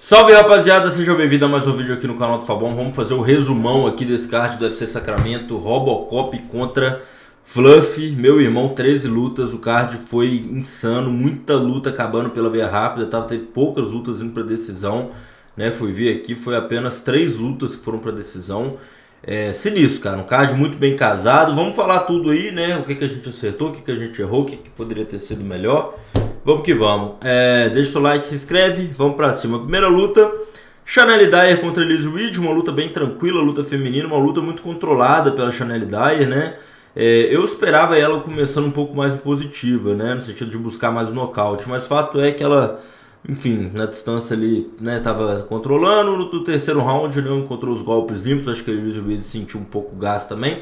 Salve rapaziada, seja bem-vindo a mais um vídeo aqui no canal do Fabão. Vamos fazer o resumão aqui desse card do UFC Sacramento, Robocop contra Fluff. Meu irmão, 13 lutas, o card foi insano, muita luta acabando pela via rápida, teve poucas lutas indo para decisão, né? Fui ver aqui, foi apenas 3 lutas que foram para decisão. Sinistro, cara, um card muito bem casado. Vamos falar tudo aí, né? O que a gente acertou, o que a gente errou, o que poderia ter sido melhor. Vamos que vamos. Deixa o seu like, se inscreve, vamos pra cima. Primeira luta, Chanelle Dyer contra Elise Reed, uma luta bem tranquila, luta feminina, uma luta muito controlada pela Chanelle Dyer, né? Eu esperava ela começando um pouco mais positiva, né? No sentido de buscar mais o nocaute, mas fato é que ela, enfim, na distância ali, né, tava controlando. No terceiro round, não encontrou os golpes limpos, acho que a Elise Reed sentiu um pouco o gás também.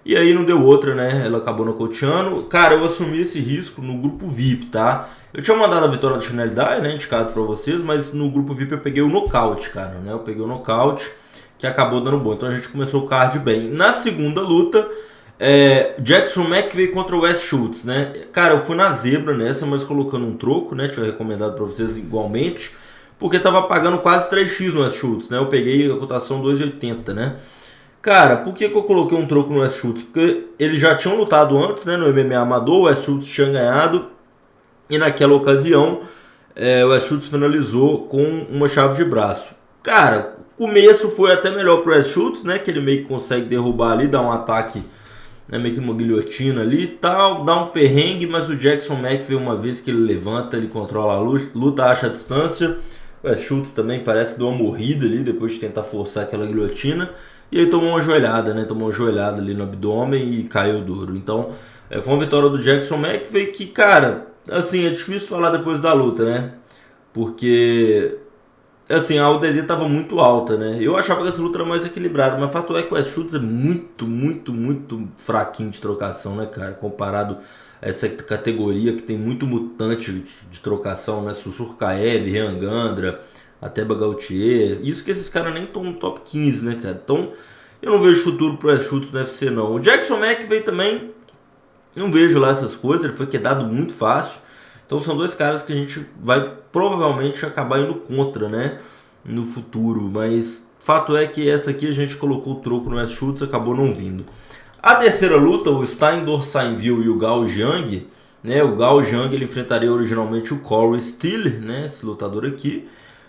E aí não deu outra, né? Ela acabou nocauteando. Cara, eu assumi esse risco no grupo VIP, tá? Eu tinha mandado a vitória da Chanelle Dyer, né? Indicado pra vocês, mas no grupo VIP eu peguei o nocaute, cara, né? Eu peguei o nocaute, que acabou dando bom. Então a gente começou o card bem. Na segunda luta, Jackson McVeigh contra o Wes Schultz, né? Cara, eu fui na zebra nessa, mas colocando um troco, né? Tinha recomendado pra vocês igualmente, porque tava pagando quase 3x no Wes Schultz, né? Eu peguei a cotação 2,80, né? Cara, por que eu coloquei um troco no Wes Schultz? Porque eles já tinham lutado antes, né, no MMA amador, o Wes Schultz tinha ganhado, e naquela ocasião o Wes Schultz finalizou com uma chave de braço. Cara, o começo foi até melhor pro Wes Schultz, né, que ele meio que consegue derrubar ali, dar um ataque, né, meio que uma guilhotina ali e tal, dá um perrengue, mas o Jackson McVeigh, uma vez que ele levanta, ele controla a luta, acha a distância. O Wes Schultz também parece que deu uma morrida ali, depois de tentar forçar aquela guilhotina. E aí tomou uma joelhada, né? Tomou uma joelhada ali no abdômen e caiu duro. Então, foi uma vitória do Jackson McVeigh que, cara, assim, é difícil falar depois da luta, né? Porque, assim, a UDD tava muito alta, né? Eu achava que essa luta era mais equilibrada, mas o fato é que o Wes Schultz é muito fraquinho de trocação, né, cara? Comparado a essa categoria que tem muito mutante de trocação, né? Sussurkaev, Ryan Gandra, até Bagautier. Isso que esses caras nem estão no top 15, né, cara? Então, eu não vejo futuro pro Wes Schultz no UFC, não. O Jackson McVeigh também, não vejo lá essas coisas. Ele foi quedado muito fácil. Então, são dois caras que a gente vai provavelmente acabar indo contra, né, no futuro. Mas, fato é que essa aqui a gente colocou o troco no Wes Schultz, acabou não vindo. A terceira luta, o Steindor Sainville e o Gao Jiang, né? O Gao Jiang, ele enfrentaria originalmente o Corey Steele, né, esse lutador aqui.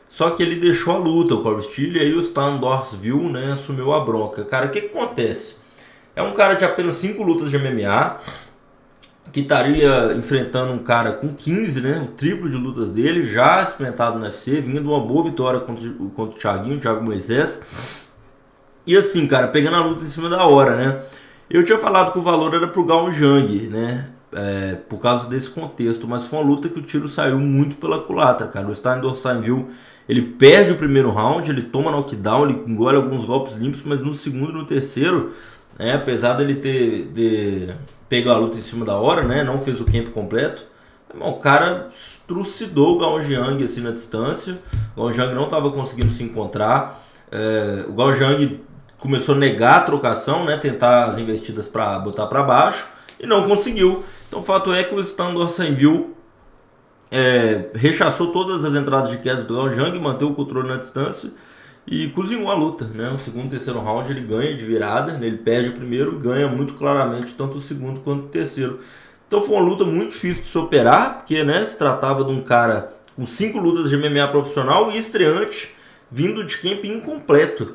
Só que ele deixou a luta, o Corey Steele, e aí o Stan Dorsville, né, assumiu a bronca. Cara, o que acontece? É um cara de apenas 5 lutas de MMA, que estaria enfrentando um cara com 15, né, o triplo de lutas dele, já experimentado no UFC, vindo uma boa vitória contra o Thiago Moisés. E assim, cara, pegando a luta em cima da hora, né. Eu tinha falado que o valor era pro Gao Jiang, né, por causa desse contexto, mas foi uma luta que o tiro saiu muito pela culatra, cara. O Steindor Sainville, ele perde o primeiro round, ele toma knockdown, ele engole alguns golpes limpos, mas no segundo e no terceiro, apesar dele ter pegado a luta em cima da hora, né, não fez o camp completo, o cara trucidou o Gao Jiang assim na distância. O Gao Jiang não estava conseguindo se encontrar. O Gao Jiang começou a negar a trocação, né, tentar as investidas para botar para baixo, e não conseguiu. Então o fato é que o Steindor Sainville rechaçou todas as entradas de queda do Gao Jiang, manteve o controle na distância e cozinhou a luta, né? O segundo e terceiro round ele ganha de virada, né? Ele perde o primeiro e ganha muito claramente tanto o segundo quanto o terceiro. Então foi uma luta muito difícil de se operar, porque, né, se tratava de um cara com 5 lutas de MMA profissional e estreante, vindo de camp incompleto,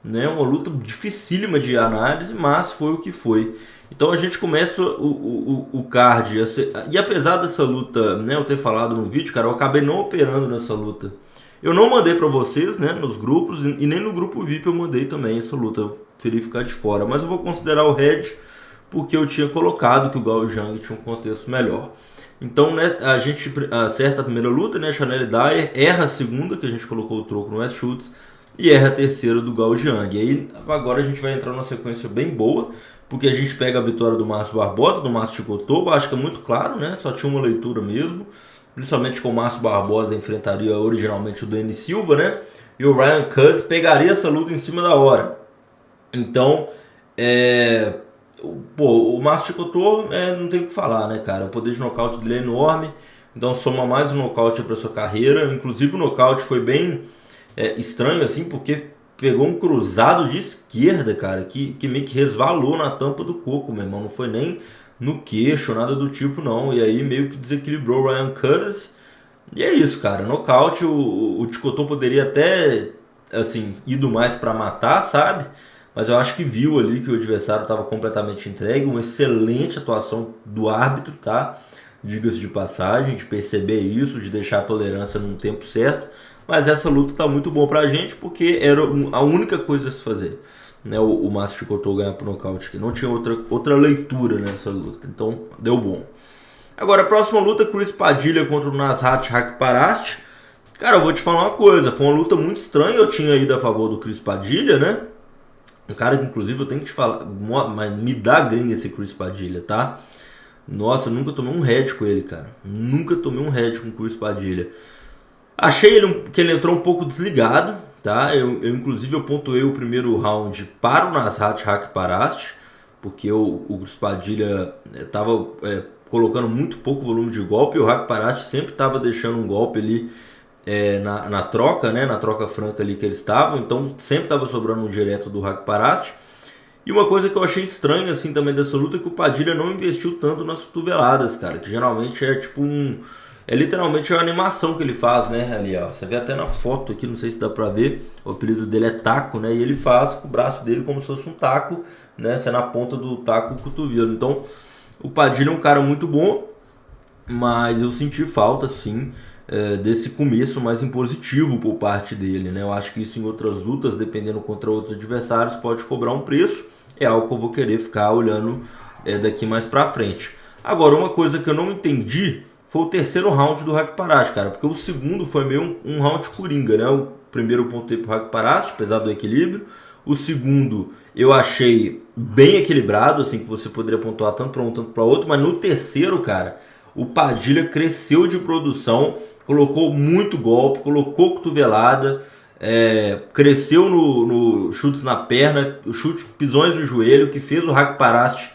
né? Uma luta dificílima de análise, mas foi o que foi. Então a gente começa o card, e apesar dessa luta, né, eu ter falado no vídeo, cara, eu acabei não operando nessa luta. Eu não mandei pra vocês, né, nos grupos, e nem no grupo VIP eu mandei também essa luta, eu preferi ficar de fora. Mas eu vou considerar o head, porque eu tinha colocado que o Gao Jiang tinha um contexto melhor. Então, né, a gente acerta a primeira luta, né, Chanelle Dyer, erra a segunda, que a gente colocou o troco no Wes Schultz, e erra a terceira do Gao Jiang. E aí agora a gente vai entrar numa sequência bem boa, porque a gente pega a vitória do Márcio Barbosa, do Márcio Chicotô, acho que é muito claro, né? Só tinha uma leitura mesmo, principalmente com o Márcio Barbosa enfrentaria originalmente o Dani Silva, né? E o Ryan Cuz pegaria essa luta em cima da hora. Então, o Márcio Chicotô, não tem o que falar, né, cara? O poder de nocaute dele é enorme. Então soma mais um nocaute para sua carreira. Inclusive o nocaute foi bem estranho assim, porque pegou um cruzado de esquerda, cara, que meio que resvalou na tampa do coco, meu irmão. Não foi nem no queixo, nada do tipo não. E aí meio que desequilibrou o Ryan Curtis. E é isso, cara. Nocaute, o Chikotô poderia até, assim, ido mais pra matar, sabe? Mas eu acho que viu ali que o adversário estava completamente entregue. Uma excelente atuação do árbitro, tá? Diga-se de passagem, de perceber isso, de deixar a tolerância num tempo certo. Mas essa luta tá muito boa pra gente, porque era a única coisa a se fazer, né? O Márcio Chikotô ganhar por nocaute, que não tinha outra leitura nessa luta. Então, deu bom. Agora, a próxima luta, Chris Padilha contra o Nasrat Haqparast. Cara, eu vou te falar uma coisa, foi uma luta muito estranha. Eu tinha ido a favor do Chris Padilha, né? Um cara que, inclusive, eu tenho que te falar, mas me dá gringa esse Chris Padilha, tá? Nossa, eu nunca tomei um head com ele, cara. Nunca tomei um head com o Chris Padilha. Achei que ele entrou um pouco desligado, tá? Inclusive, eu pontuei o primeiro round para o Nasrat Haqparast, porque o Chris Padilha estava colocando muito pouco volume de golpe, e o Haqparast sempre estava deixando um golpe ali na troca, né? Na troca franca ali que eles estavam, então sempre estava sobrando um direto do Haqparast. E uma coisa que eu achei estranha assim também dessa luta é que o Padilha não investiu tanto nas cotoveladas, cara, que geralmente é tipo é literalmente a animação que ele faz, né? Ali, ó. Você vê até na foto aqui, não sei se dá pra ver. O apelido dele é taco, né? E ele faz com o braço dele como se fosse um taco, né? Sendo na ponta do taco o cotovelo. Então, o Padilha é um cara muito bom, mas eu senti falta, sim, desse começo mais impositivo por parte dele, né? Eu acho que isso em outras lutas, dependendo contra outros adversários, pode cobrar um preço. É algo que eu vou querer ficar olhando daqui mais pra frente. Agora, uma coisa que eu não entendi foi o terceiro round do Haqparast, cara, porque o segundo foi meio um round coringa, né? O primeiro eu pontei pro Haqparast, apesar do equilíbrio. O segundo eu achei bem equilibrado, assim, que você poderia pontuar tanto para um tanto para outro, mas no terceiro, cara, o Padilha cresceu de produção, colocou muito golpe, colocou cotovelada, cresceu no chutes na perna, pisões no joelho, que fez o Haqparast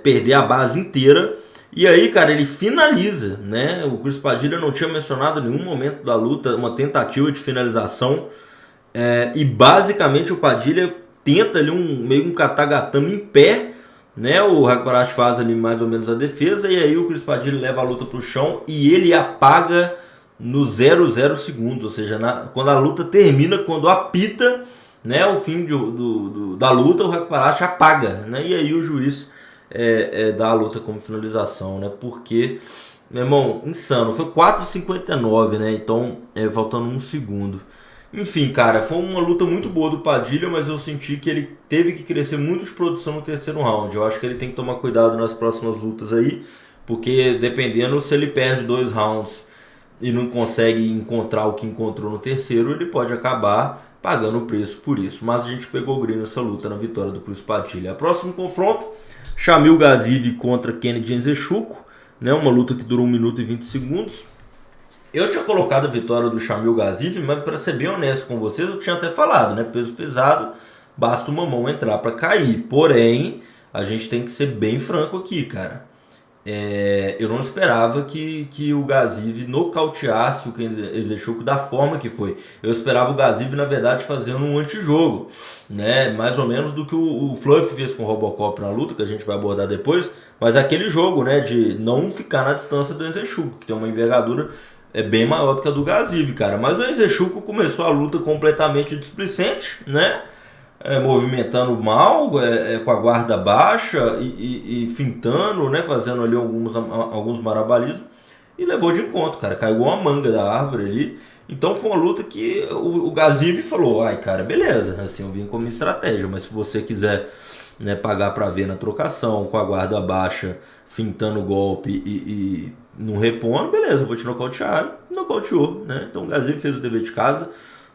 perder a base inteira. E aí, cara, ele finaliza, né? O Chris Padilha não tinha mencionado em nenhum momento da luta uma tentativa de finalização. E basicamente o Padilha tenta ali meio um katagatame em pé, né? O Haqparast faz ali mais ou menos a defesa, e aí o Chris Padilha leva a luta pro chão e ele apaga no 0,0 segundos, ou seja, quando a luta termina, quando apita, né, o fim da luta, o Haqparast apaga, né? E aí o juiz dá a luta como finalização, né? Porque, meu irmão, insano, foi 4,59, né? Então, faltando um segundo. Enfim, cara, foi uma luta muito boa do Padilha, mas eu senti que ele teve que crescer muito de produção no terceiro round. Eu acho que ele tem que tomar cuidado nas próximas lutas aí, porque dependendo se ele perde 2 rounds e não consegue encontrar o que encontrou no terceiro, ele pode acabar pagando o preço por isso. Mas a gente pegou o green nessa luta, na vitória do Chris Padilha. Próximo confronto, Shamil Gaziev contra Kennedy Nzechukwu, né? Uma luta que durou 1 minuto e 20 segundos. Eu tinha colocado a vitória do Shamil Gaziev, mas para ser bem honesto com vocês, eu tinha até falado, né? Peso pesado, basta uma mão entrar para cair. Porém, a gente tem que ser bem franco aqui, cara. Eu não esperava que o Gaziev nocauteasse o Nzechukwu da forma que foi. Eu esperava o Gaziev, na verdade, fazendo um antijogo, né? Mais ou menos do que o Fluff fez com o Robocop na luta, que a gente vai abordar depois. Mas aquele jogo, né? De não ficar na distância do Nzechukwu, que tem uma envergadura bem maior do que a do Gaziev, cara. Mas o Nzechukwu começou a luta completamente displicente, né? Movimentando mal, com a guarda baixa e fintando, né? Fazendo ali alguns marabalismos. E levou de encontro, cara. Caiu uma manga da árvore ali. Então foi uma luta que o Gaziev falou: ai, cara, beleza, assim, eu vim como estratégia, mas se você quiser, né, pagar pra ver na trocação, com a guarda baixa, fintando o golpe e não repondo, beleza, eu vou te nocautear. Nocauteou, né? Então o Gaziev fez o dever de casa,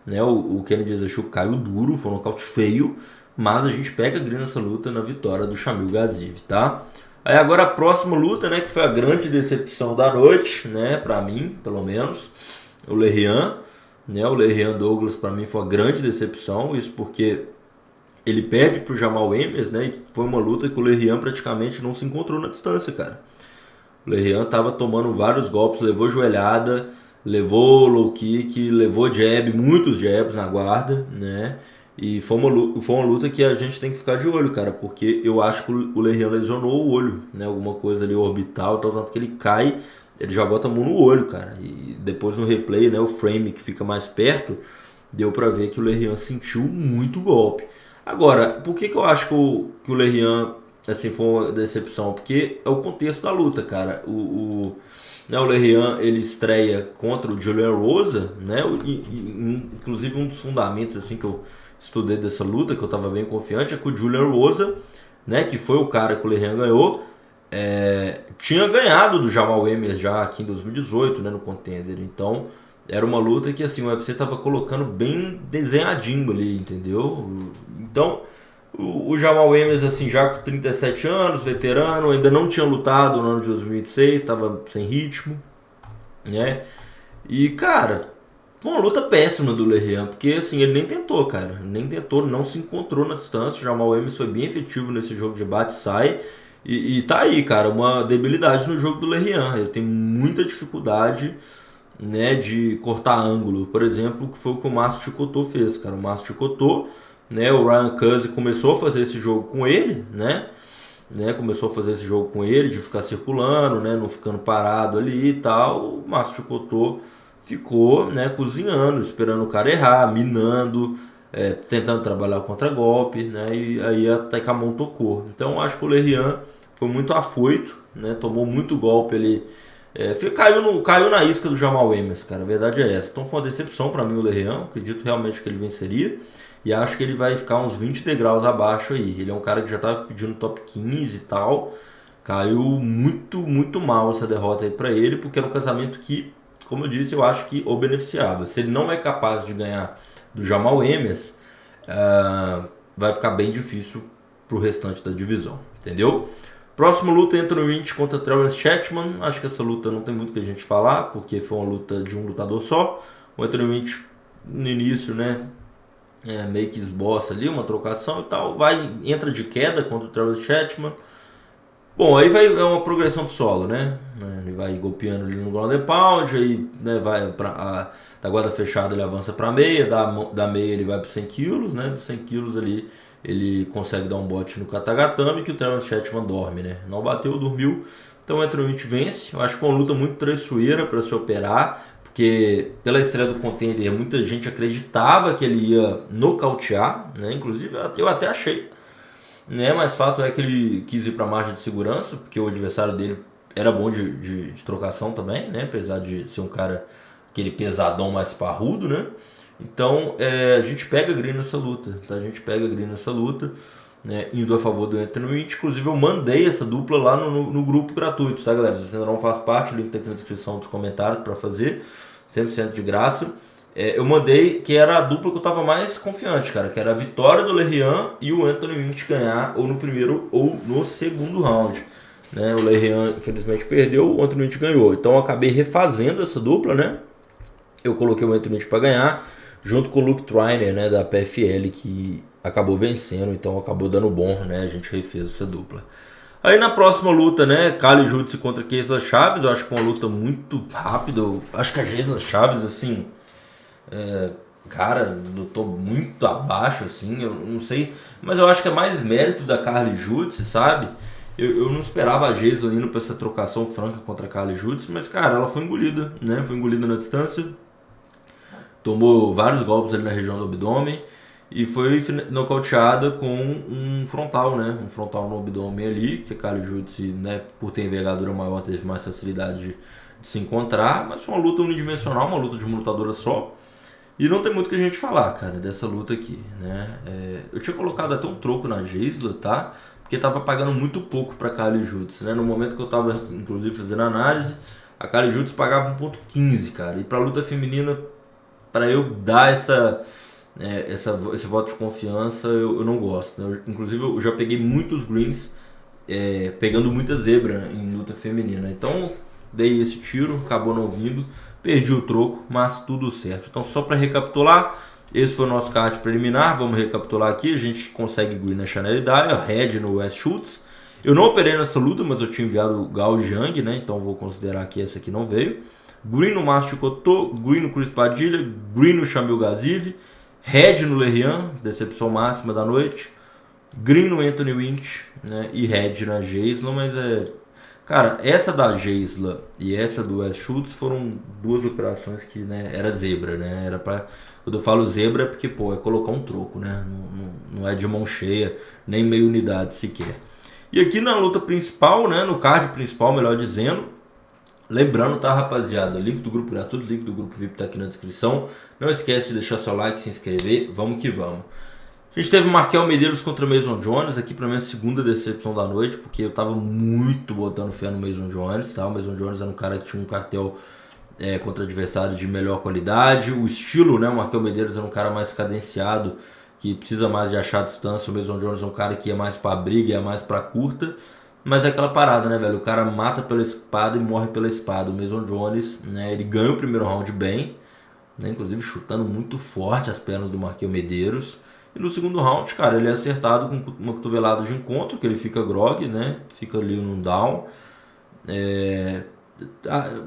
né? O Kennedy Nzechukwu caiu duro, foi um nocaute feio, mas a gente pega a green nessa luta na vitória do Shamil Gaziev, tá? Aí agora a próxima luta, né, que foi a grande decepção da noite, né, pra mim, pelo menos, o Lerian, né? O Lerian Douglas pra mim foi uma grande decepção, isso porque ele perde pro Jamal Emmers, né? E foi uma luta que o Lerian praticamente não se encontrou na distância, cara. O Lerian tava tomando vários golpes, levou joelhada, levou low kick, levou jab, muitos jabs na guarda, né? E foi uma luta que a gente tem que ficar de olho, cara, porque eu acho que o Lerian lesionou o olho, né? Alguma coisa ali orbital, tanto que ele cai, ele já bota a mão no olho, cara. E depois no replay, né, o frame que fica mais perto, deu pra ver que o Lerian sentiu muito golpe. Agora, por que eu acho que o Lerian assim, foi uma decepção? Porque é o contexto da luta, cara. Né, o Lerian, ele estreia contra o Julian Rosa, né? Inclusive um dos fundamentos assim que eu estudei dessa luta, que eu tava bem confiante, é que o Julian Rosa, né, que foi o cara que o Lerian ganhou, tinha ganhado do Jamal Emmers já aqui em 2018, né, no Contender. Então, era uma luta que assim, o UFC tava colocando bem desenhadinho ali, entendeu? Então, o Jamal Emmers, assim, já com 37 anos, veterano, ainda não tinha lutado no ano de 2026, estava sem ritmo, né? E, cara, foi uma luta péssima do Lerian, porque, assim, ele nem tentou, cara. Nem tentou, não se encontrou na distância. O Jamal Emmers foi bem efetivo nesse jogo de bate-sai. E tá aí, cara, uma debilidade no jogo do Lerian. Ele tem muita dificuldade, né, de cortar ângulo. Por exemplo, que foi o que o Márcio Chicotô fez, cara. O Márcio Chicotô, né, o Ryan Cousy começou a fazer esse jogo com ele, né? Começou a fazer esse jogo com ele, de ficar circulando, né, não ficando parado ali e tal. O Márcio Chicotô ficou, né, cozinhando, esperando o cara errar, minando, tentando trabalhar contra golpe, né? E aí até que a mão tocou. Então acho que o Lerian foi muito afoito, né? Tomou muito golpe ali. Caiu na isca do Jamal Emmers, cara. A verdade é essa. Então foi uma decepção para mim o Lerian. Acredito realmente que ele venceria. E acho que ele vai ficar uns 20 degraus abaixo aí. Ele é um cara que já estava pedindo top 15 e tal. Caiu muito, muito mal essa derrota aí para ele, porque era um casamento que, como eu disse, eu acho que o beneficiava. Se ele não é capaz de ganhar do Jamal Emmers, vai ficar bem difícil pro restante da divisão, entendeu? Próximo luta, Anthony Winch contra Travis Chatman. Acho que essa luta não tem muito o que a gente falar, porque foi uma luta de um lutador só. O Anthony Winch, no início, né, meio que esboça ali, uma trocação e tal. Entra de queda contra o Travis Chatman. Bom, aí é uma progressão pro solo, né? Ele vai golpeando ali no ground and pound, aí, né, da guarda fechada ele avança pra meia, da meia ele vai pro 100 kg, né? Dos 100 kg ali ele consegue dar um bote no Katagatame, que o Travis Chatman dorme, né? Não bateu, dormiu. Então o Anthony Winch vence. Eu acho que foi uma luta muito traiçoeira para se operar, porque pela estreia do Contender muita gente acreditava que ele ia nocautear, né? Inclusive eu até achei, né? Mas fato é que ele quis ir para margem de segurança, porque o adversário dele era bom de trocação também, né? Apesar de ser um cara, aquele pesadão mais parrudo, né? Então a gente pega green nessa luta, tá? A gente pega green nessa luta, né? Indo a favor do Anthony Winch. Inclusive eu mandei essa dupla lá no grupo gratuito, tá, galera? Se você ainda não faz parte, o link tá aqui na descrição dos comentários para fazer, 100% de graça. Eu mandei que era a dupla que eu tava mais confiante, cara, que era a vitória do Lerian e o Anthony Winch ganhar ou no primeiro ou no segundo round, né? O Lerian infelizmente perdeu, o Anthony Winch ganhou. Então eu acabei refazendo essa dupla, né? Eu coloquei o Anthony Winch para ganhar, junto com o Luke Trainer, né, da PFL, que acabou vencendo, então acabou dando bom, né? A gente refez essa dupla. Aí na próxima luta, né, Kali Jutsi contra Keisla Chaves. Eu acho que é uma luta muito rápida. Eu acho que a Keisla Chaves, assim, cara, eu tô muito abaixo, assim, eu não sei, mas eu acho que é mais mérito da Kali Jutsi, sabe? Eu não esperava a Keisla indo pra essa trocação franca contra a Kali Jutsi, mas, cara, ela foi engolida, né? Foi engolida na distância, tomou vários golpes ali na região do abdômen e foi nocauteada com um frontal, né? Um frontal no abdômen ali, que a Kali Jutsi, né, por ter envergadura maior, teve mais facilidade de se encontrar, mas foi uma luta unidimensional, uma luta de uma lutadora só. E não tem muito o que a gente falar, cara, dessa luta aqui, né? Eu tinha colocado até um troco na Keisla, tá? Porque tava pagando muito pouco pra Kali Jutsi, né? No momento que eu tava, inclusive, fazendo análise, a Kali Jutsi pagava 1,15, cara. E pra luta feminina, para eu dar esse voto de confiança, eu não gosto, né? Inclusive eu já peguei muitos greens pegando muita zebra em luta feminina, então dei esse tiro, acabou não vindo, perdi o troco, mas tudo certo. Então só para recapitular, esse foi o nosso card preliminar. Vamos recapitular aqui: a gente consegue green na Chanel Dyer, red no West Schultz, Eu não operei nessa luta, mas eu tinha enviado o Gao Jiang, né? Então vou considerar que essa aqui não veio. Green no Márcio Cotô, Green no Chris Padilha, Green no Shamil Gaziv, Red no Lerian, decepção máxima da noite, Green no Anthony Winch, né? E Red na Geisla, mas Cara, essa da Geisla e essa do Wes Schultz foram duas operações que, né, era zebra, né? Era pra... Quando eu falo zebra é porque, pô, é colocar um troco, né? Não é de mão cheia, nem meia unidade sequer. E aqui na luta principal, né? No card principal, melhor dizendo, lembrando, tá, rapaziada? Link do grupo gratuito, link do grupo VIP tá aqui na descrição. Não esquece de deixar seu like, se inscrever. Vamos que vamos. A gente teve o Markel Medeiros contra o Mason Jones. Aqui pra mim a segunda decepção da noite, porque eu tava muito botando fé no Mason Jones, tá? O Mason Jones era um cara que tinha um cartel contra adversários de melhor qualidade. O estilo, né? O Markel Medeiros era um cara mais cadenciado, que precisa mais de achar a distância. O Mason Jones é um cara que ia mais pra briga, ia mais pra curta. Mas é aquela parada, né, velho? O cara mata pela espada e morre pela espada. O Mason Jones, né, ele ganha o primeiro round bem, né, inclusive chutando muito forte as pernas do Markel Medeiros. E no segundo round, cara, ele é acertado com uma cotovelada de encontro, que ele fica grog, né? Fica ali num down.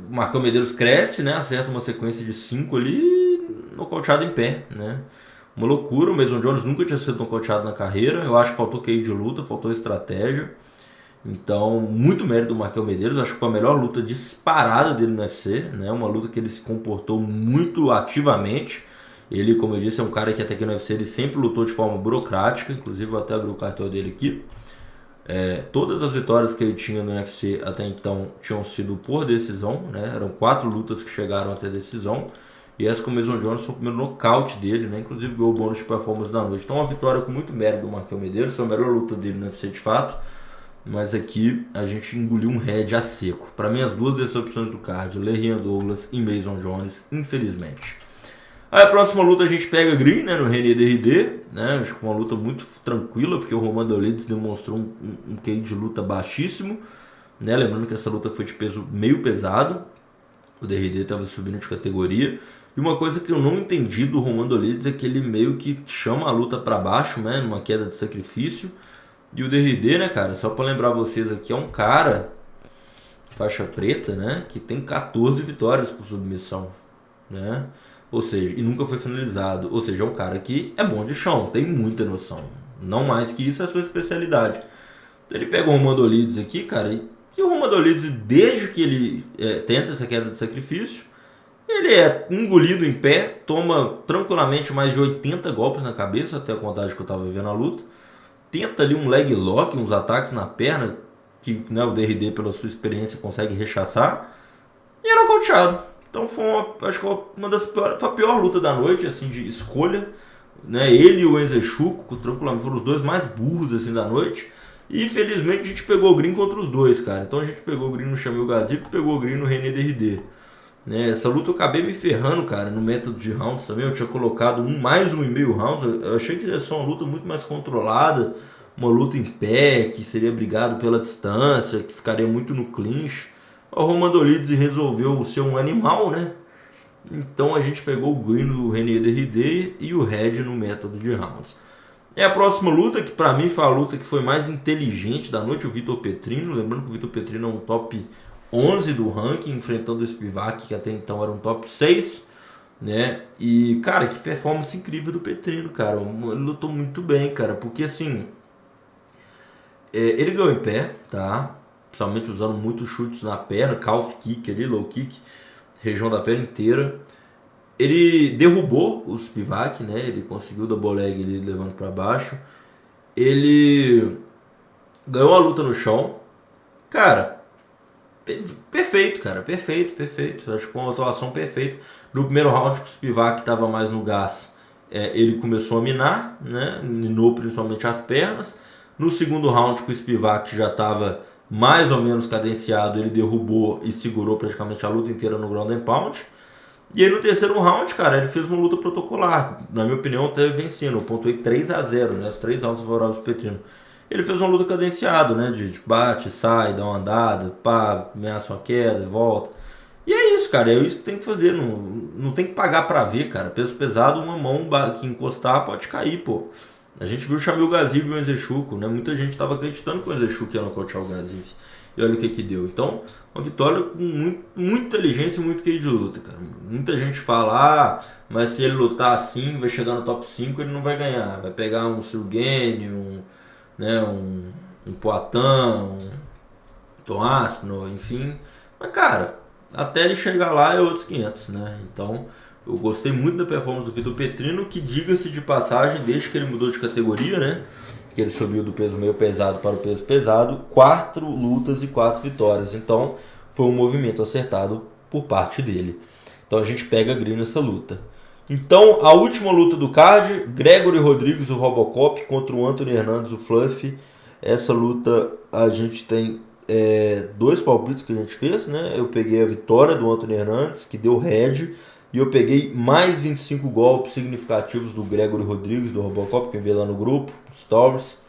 O Markel Medeiros cresce, né? Acerta uma sequência de 5 ali, nocauteado em pé, né? Uma loucura. O Mason Jones nunca tinha sido nocauteado na carreira. Eu acho que faltou QI de luta, faltou estratégia. Então, muito mérito do Markel Medeiros. Acho que foi a melhor luta disparada dele no UFC, né? Uma luta que ele se comportou muito ativamente. Ele, como eu disse, é um cara que até aqui no UFC ele sempre lutou de forma burocrática. Inclusive, vou até abrir o cartel dele aqui. Todas as vitórias que ele tinha no UFC até então tinham sido por decisão, né? Eram 4 lutas que chegaram até decisão. E essa com o Mason Jones foi o primeiro nocaute dele, né? Inclusive ganhou o bônus de performance da noite. Então, uma vitória com muito mérito do Markel Medeiros. Foi a melhor luta dele no UFC de fato. Mas aqui a gente engoliu um head a seco. Para mim, as duas decepções do card, Lerian Douglas e Mason Jones, infelizmente. Aí a próxima luta a gente pega Green, né, no René DRD, né? Acho que foi uma luta muito tranquila, porque o Roman Dolidze demonstrou um QI de luta baixíssimo, né? Lembrando que essa luta foi de peso meio pesado. O DRD estava subindo de categoria. E uma coisa que eu não entendi do Roman Dolidze é que ele meio que chama a luta para baixo, né, numa queda de sacrifício. E o DRD, né, cara, só para lembrar vocês aqui, é um cara, faixa preta, né, que tem 14 vitórias por submissão, né, ou seja, e nunca foi finalizado, ou seja, é um cara que é bom de chão, tem muita noção, não mais que isso é a sua especialidade. Ele pega o Roman Dolidze aqui, cara, e o Roman Dolidze, desde que ele tenta essa queda de sacrifício, ele é engolido em pé, toma tranquilamente mais de 80 golpes na cabeça, até a contagem que eu tava vendo a luta. Tenta ali um leg lock, uns ataques na perna, que, né, o DRD, pela sua experiência, consegue rechaçar. E era nocauteado. Então acho que foi a pior luta da noite, assim, de escolha. Né? Ele e o Enzechuco, tranquilamente, foram os dois mais burros assim, da noite. E infelizmente a gente pegou o Green contra os dois, cara. Então a gente pegou o Green no Shamil Gaziv e pegou o Green no René DRD. Né? Essa luta eu acabei me ferrando, cara, no método de rounds também. Eu tinha colocado mais 1,5 rounds. Eu achei que ia ser uma luta muito mais controlada, uma luta em pé, que seria brigado pela distância, que ficaria muito no clinch. O Roman Dolidze resolveu ser um animal, né? Então a gente pegou o Green no René DRD e o Red no método de rounds. É a próxima luta, que pra mim foi a luta que foi mais inteligente da noite, o Vitor Petrino. Lembrando que o Vitor Petrino é um top 11 do ranking, enfrentando o Spivak, que até então era um top 6, né? E, cara, que performance incrível do Petrino, cara. Ele lutou muito bem, cara, porque assim, ele ganhou em pé, tá? Principalmente usando muitos chutes na perna, calf kick ali, low kick, região da perna inteira. Ele derrubou o Spivak, né? Ele conseguiu o double leg ali, levando para baixo. Ele ganhou a luta no chão. Cara, perfeito, cara. Perfeito. Acho que foi uma atuação perfeita. No primeiro round, que o Spivak estava mais no gás, ele começou a minar, né? Minou principalmente as pernas. No segundo round, que o Spivak já estava mais ou menos cadenciado, ele derrubou e segurou praticamente a luta inteira no ground and pound. E aí no terceiro round, cara, ele fez uma luta protocolar. Na minha opinião, até vencendo. Eu pontuei 3-0, né? Os 3 rounds favoráveis do Petrino. Ele fez uma luta cadenciada, né? De bate, sai, dá uma andada, pá, ameaça uma queda, volta. E é isso, cara. É isso que tem que fazer. Não tem que pagar pra ver, cara. Peso pesado, uma mão que encostar pode cair, pô. A gente viu o Shamil Gaziev e o Enzechuco, né? Muita gente estava acreditando que o Enzechuco ia nocautear o Gaziev. E olha o que deu. Então, uma vitória com muita inteligência e muito QI de luta, cara. Muita gente fala, mas se ele lutar assim, vai chegar no top 5, ele não vai ganhar. Vai pegar um Sergene, um Poatan, um Tom Aspinall, enfim. Mas, cara, até ele chegar lá é outros 500, né? Então, eu gostei muito da performance do Vitor Petrino, que, diga-se de passagem, desde que ele mudou de categoria, né? Que ele subiu do peso meio pesado para o peso pesado, 4 lutas e 4 vitórias. Então, foi um movimento acertado por parte dele. Então, a gente pega a green nessa luta. Então, a última luta do card, Gregory Rodrigues, o Robocop, contra o Anthony Hernandes, o Fluffy. Essa luta, a gente tem 2 palpites que a gente fez, né? Eu peguei a vitória do Anthony Hernandes, que deu head, e eu peguei mais 25 golpes significativos do Gregory Rodrigues, do Robocop, que eu vi lá no grupo, Stories,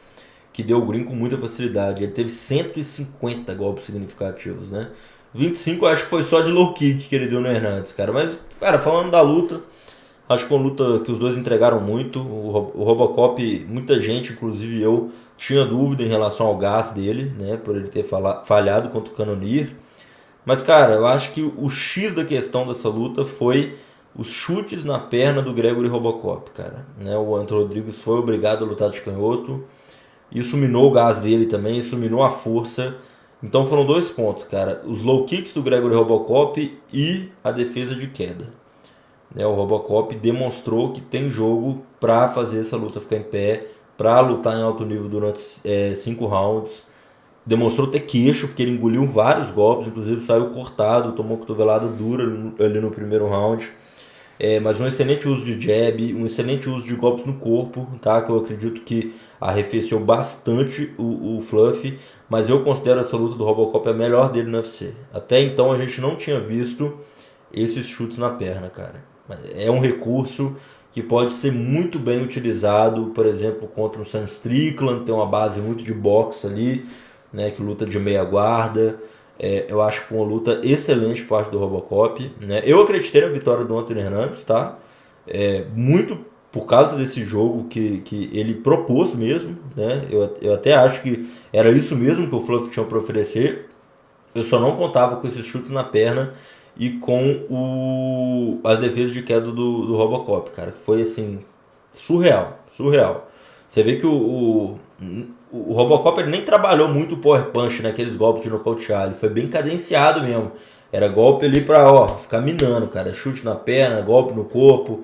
que deu o green com muita facilidade. Ele teve 150 golpes significativos, né? 25 eu acho que foi só de low kick que ele deu no Hernandes, cara. Mas, cara, falando da luta, acho que foi uma luta que os dois entregaram muito. O Robocop, muita gente, inclusive eu, tinha dúvida em relação ao gás dele, né? Por ele ter falhado contra o Cannonier. Mas, cara, eu acho que o X da questão dessa luta foi os chutes na perna do Gregory Robocop, cara. Né? O Anthony Rodrigues foi obrigado a lutar de canhoto. Isso minou o gás dele também, isso minou a força. Então foram 2 pontos, cara. Os low kicks do Gregory Robocop e a defesa de queda. Né? O Robocop demonstrou que tem jogo para fazer essa luta ficar em pé, para lutar em alto nível durante 5 rounds. Demonstrou ter queixo, porque ele engoliu vários golpes, inclusive saiu cortado, tomou cotovelada dura ali no primeiro round. Mas um excelente uso de jab, um excelente uso de golpes no corpo, tá? Que eu acredito que arrefeceu bastante o Fluffy, mas eu considero essa luta do Robocop a melhor dele no UFC. Até então a gente não tinha visto esses chutes na perna, cara. É um recurso que pode ser muito bem utilizado, por exemplo, contra o Sam Strickland, tem uma base muito de boxe ali, né, que luta de meia guarda. Eu acho que foi uma luta excelente por parte do Robocop, né? Eu acreditei na vitória do Anthony Hernandes, tá? Muito por causa desse jogo que ele propôs mesmo, né? Eu até acho que era isso mesmo que o Fluffy tinha para oferecer. Eu só não contava com esses chutes na perna e com as defesas de queda do Robocop, cara. Foi assim, surreal. Você vê que o Robocop ele nem trabalhou muito o power punch, né? Aqueles golpes de nocautear. Ele foi bem cadenciado mesmo. Era golpe ali pra ficar minando, cara. Chute na perna, golpe no corpo,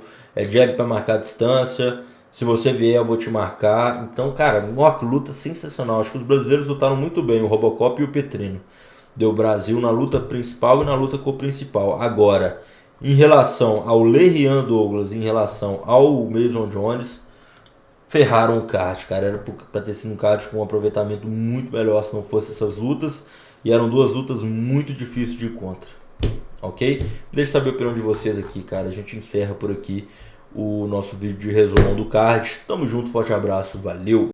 jab pra marcar a distância. Se você vier, eu vou te marcar. Então, cara, uma luta sensacional. Acho que os brasileiros lutaram muito bem, o Robocop e o Petrino. Deu Brasil na luta principal e na luta co-principal. Agora, em relação ao Le'Ryan Douglas, em relação ao Mason Jones, ferraram o card, cara. Era pra ter sido um card com um aproveitamento muito melhor se não fosse essas lutas. E eram 2 lutas muito difíceis de ir contra. Ok? Deixa eu saber a opinião de vocês aqui, cara. A gente encerra por aqui o nosso vídeo de resumão do card. Tamo junto, forte abraço, valeu!